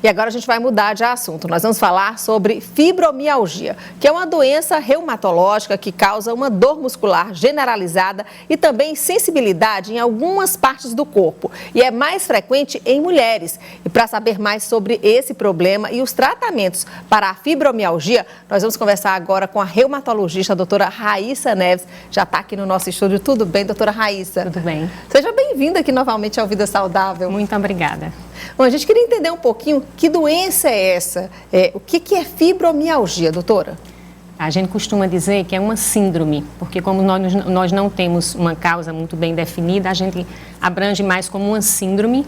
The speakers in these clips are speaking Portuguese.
E agora a gente vai mudar de assunto. Nós vamos falar sobre fibromialgia, que é uma doença reumatológica que causa uma dor muscular generalizada e também sensibilidade em algumas partes do corpo. E é mais frequente em mulheres. E para saber mais sobre esse problema e os tratamentos para a fibromialgia, nós vamos conversar agora com a reumatologista, a doutora Raíssa Neves. Já está aqui no nosso estúdio. Tudo bem, doutora Raíssa? Tudo bem. Seja bem-vinda aqui novamente ao Vida Saudável. Muito obrigada. Bom, a gente queria entender um pouquinho que doença é essa, o que é fibromialgia, doutora? A gente costuma dizer que é uma síndrome, porque como nós não temos uma causa muito bem definida, a gente abrange mais como uma síndrome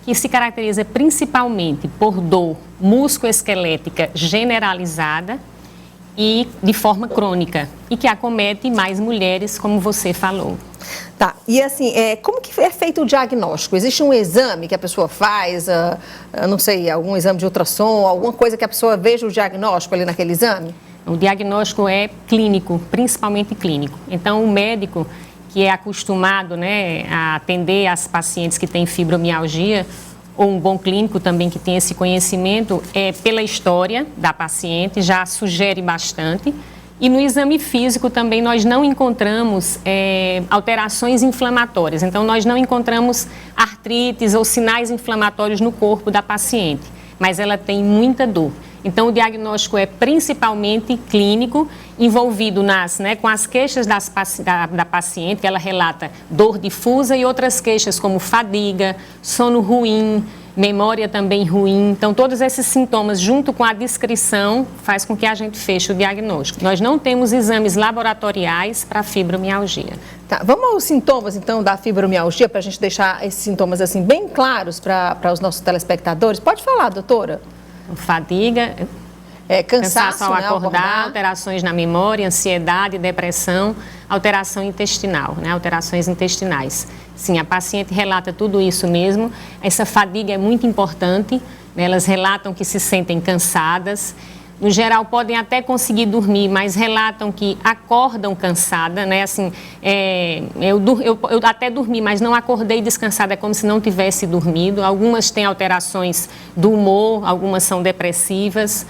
que se caracteriza principalmente por dor musculoesquelética generalizada e de forma crônica, e que acomete mais mulheres, como você falou. Tá, e assim, como que é feito o diagnóstico? Existe um exame que a pessoa faz, não sei, algum exame de ultrassom, alguma coisa que a pessoa veja o diagnóstico ali naquele exame? O diagnóstico é clínico, principalmente clínico. Então, o médico que é acostumado, né, a atender as pacientes que têm fibromialgia, ou um bom clínico também que tem esse conhecimento, pela história da paciente, já sugere bastante. E no exame físico também nós não encontramos alterações inflamatórias. Então, nós não encontramos artrites ou sinais inflamatórios no corpo da paciente, mas ela tem muita dor. Então, o diagnóstico é principalmente clínico, envolvido com as queixas da paciente, que ela relata dor difusa e outras queixas como fadiga, sono ruim, memória também ruim. Então, todos esses sintomas, junto com a descrição, faz com que a gente feche o diagnóstico. Nós não temos exames laboratoriais para fibromialgia. Tá, vamos aos sintomas, então, da fibromialgia, para a gente deixar esses sintomas, assim, bem claros para os nossos telespectadores. Pode falar, doutora. Fadiga, cansaço ao acordar, alterações na memória, ansiedade, depressão, alteração intestinal, alterações intestinais. Sim, a paciente relata tudo isso mesmo. Essa fadiga é muito importante, elas relatam que se sentem cansadas. No geral, podem até conseguir dormir, mas relatam que acordam cansada, eu até dormi, mas não acordei descansada, é como se não tivesse dormido. Algumas têm alterações do humor, algumas são depressivas.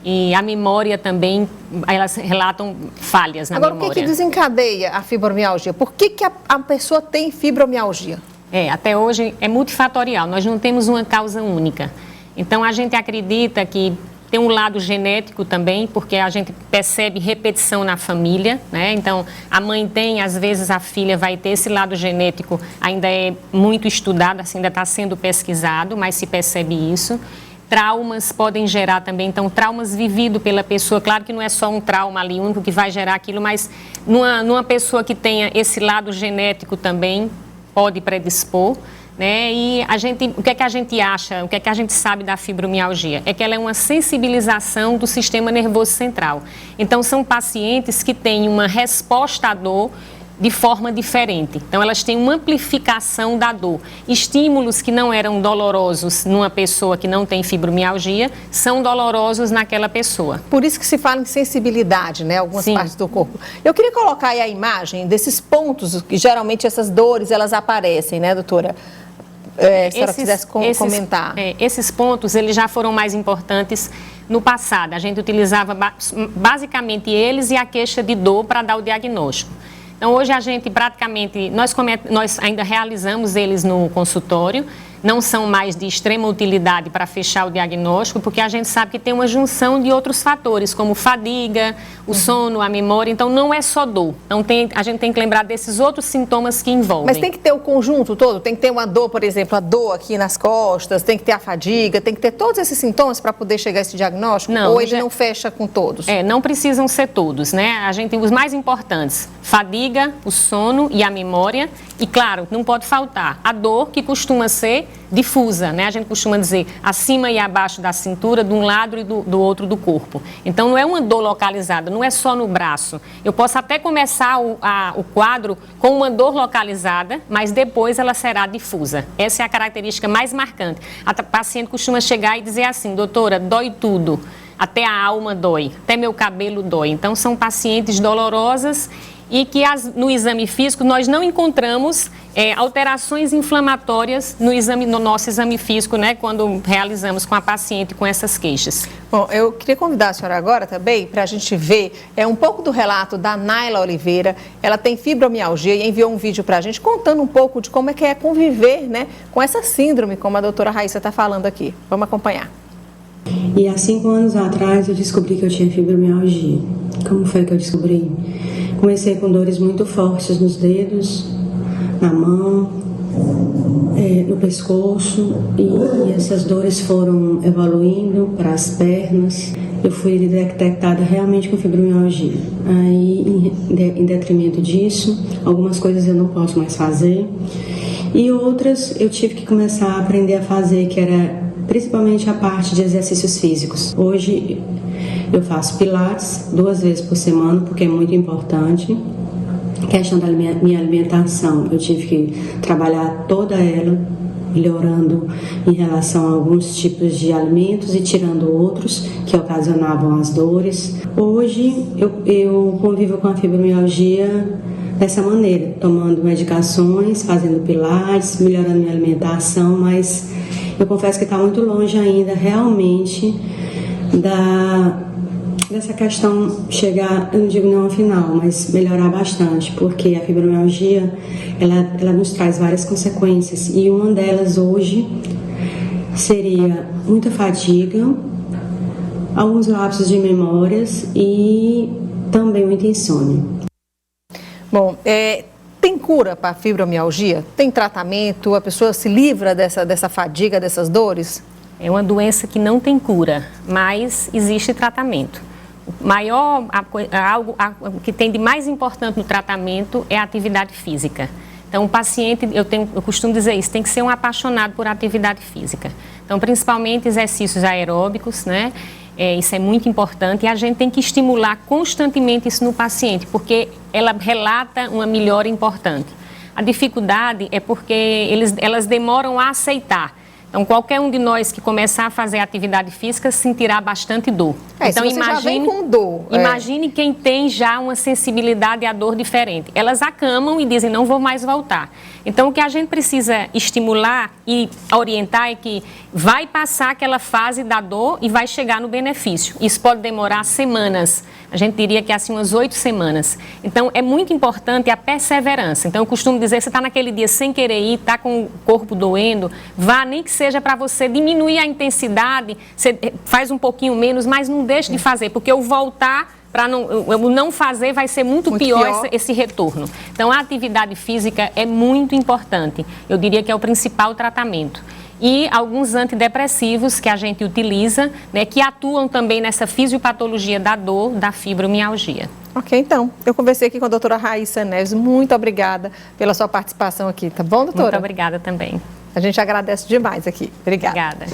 E a memória também, elas relatam falhas na memória. Agora, o que desencadeia a fibromialgia? Por que a pessoa tem fibromialgia? Até hoje é multifatorial, nós não temos uma causa única. Então, a gente acredita que tem um lado genético também, porque a gente percebe repetição na família, Então, a mãe tem, às vezes a filha vai ter. Esse lado genético ainda é muito estudado, assim, ainda está sendo pesquisado, mas se percebe isso. Traumas podem gerar também, então, traumas vividos pela pessoa. Claro que não é só um trauma ali único que vai gerar aquilo, mas numa pessoa que tenha esse lado genético também pode predispor. E o que é que a gente acha, o que é que a gente sabe da fibromialgia? É que ela é uma sensibilização do sistema nervoso central. Então, são pacientes que têm uma resposta à dor de forma diferente. Então, elas têm uma amplificação da dor. Estímulos que não eram dolorosos numa pessoa que não tem fibromialgia são dolorosos naquela pessoa. Por isso que se fala em sensibilidade, Algumas Sim. partes do corpo. Eu queria colocar aí a imagem desses pontos que geralmente essas dores elas aparecem, doutora? Se a senhora quisesse comentar. Esses pontos, eles já foram mais importantes no passado. A gente utilizava basicamente eles e a queixa de dor para dar o diagnóstico. Então, hoje a gente praticamente, nós ainda realizamos eles no consultório, não são mais de extrema utilidade para fechar o diagnóstico, porque a gente sabe que tem uma junção de outros fatores, como fadiga, o sono, a memória. Então, não é só dor. Então, a gente tem que lembrar desses outros sintomas que envolvem. Mas tem que ter o conjunto todo? Tem que ter uma dor, por exemplo, a dor aqui nas costas, tem que ter a fadiga, tem que ter todos esses sintomas para poder chegar a esse diagnóstico? Não, ou ele não fecha com todos? Não precisam ser todos, A gente tem os mais importantes: fadiga, o sono e a memória. E, claro, não pode faltar a dor, que costuma ser difusa, A gente costuma dizer acima e abaixo da cintura, de um lado e do outro do corpo. Então, não é uma dor localizada, não é só no braço. Eu posso até começar o quadro com uma dor localizada, mas depois ela será difusa. Essa é a característica mais marcante. A paciente costuma chegar e dizer assim: doutora, dói tudo. Até a alma dói, até meu cabelo dói. Então, são pacientes dolorosas e que no exame físico nós não encontramos alterações inflamatórias no nosso exame físico, né, quando realizamos com a paciente com essas queixas. Bom, eu queria convidar a senhora agora também para a gente ver um pouco do relato da Naila Oliveira. Ela tem fibromialgia e enviou um vídeo para a gente contando um pouco de como é que é conviver, né, com essa síndrome, como a doutora Raíssa está falando aqui. Vamos acompanhar. E há 5 anos atrás eu descobri que eu tinha fibromialgia. Como foi que eu descobri? Comecei com dores muito fortes nos dedos, na mão, no pescoço, e essas dores foram evoluindo para as pernas. Eu fui detectada realmente com fibromialgia. Aí, em detrimento disso, algumas coisas eu não posso mais fazer e outras eu tive que começar a aprender a fazer, que era principalmente a parte de exercícios físicos. Hoje eu faço pilates 2 vezes por semana, porque é muito importante. A questão da minha alimentação, eu tive que trabalhar toda ela, melhorando em relação a alguns tipos de alimentos e tirando outros que ocasionavam as dores. Hoje eu convivo com a fibromialgia dessa maneira, tomando medicações, fazendo pilates, melhorando minha alimentação, mas eu confesso que está muito longe ainda realmente dessa questão chegar, eu não digo não ao final, mas melhorar bastante, porque a fibromialgia ela nos traz várias consequências e uma delas hoje seria muita fadiga, alguns lapsos de memórias e também muita insônia. Bom, tem cura para a fibromialgia? Tem tratamento? A pessoa se livra dessa fadiga, dessas dores? É uma doença que não tem cura, mas existe tratamento. O que tem de mais importante no tratamento é a atividade física. Então, o paciente, eu costumo dizer isso, tem que ser um apaixonado por atividade física. Então, principalmente exercícios aeróbicos, né? Isso é muito importante e a gente tem que estimular constantemente isso no paciente, porque ela relata uma melhora importante. A dificuldade é porque elas demoram a aceitar. Então, qualquer um de nós que começar a fazer atividade física sentirá bastante dor. Então, se você já vem com dor. Imagine quem tem já uma sensibilidade à dor diferente. Elas acamam e dizem, não vou mais voltar. Então, o que a gente precisa estimular e orientar é que vai passar aquela fase da dor e vai chegar no benefício. Isso pode demorar semanas. A gente diria que é assim umas 8 semanas. Então, é muito importante a perseverança. Então, eu costumo dizer, você está naquele dia sem querer ir, está com o corpo doendo, vá, nem que seja para você diminuir a intensidade, você faz um pouquinho menos, mas não deixe de fazer, porque o voltar para não fazer vai ser muito pior esse retorno. Então, a atividade física é muito importante. Eu diria que é o principal tratamento. E alguns antidepressivos que a gente utiliza, né, que atuam também nessa fisiopatologia da dor, da fibromialgia. Ok, então, eu conversei aqui com a doutora Raíssa Neves. Muito obrigada pela sua participação aqui, tá bom, doutora? Muito obrigada também. A gente agradece demais aqui. Obrigada. Obrigada.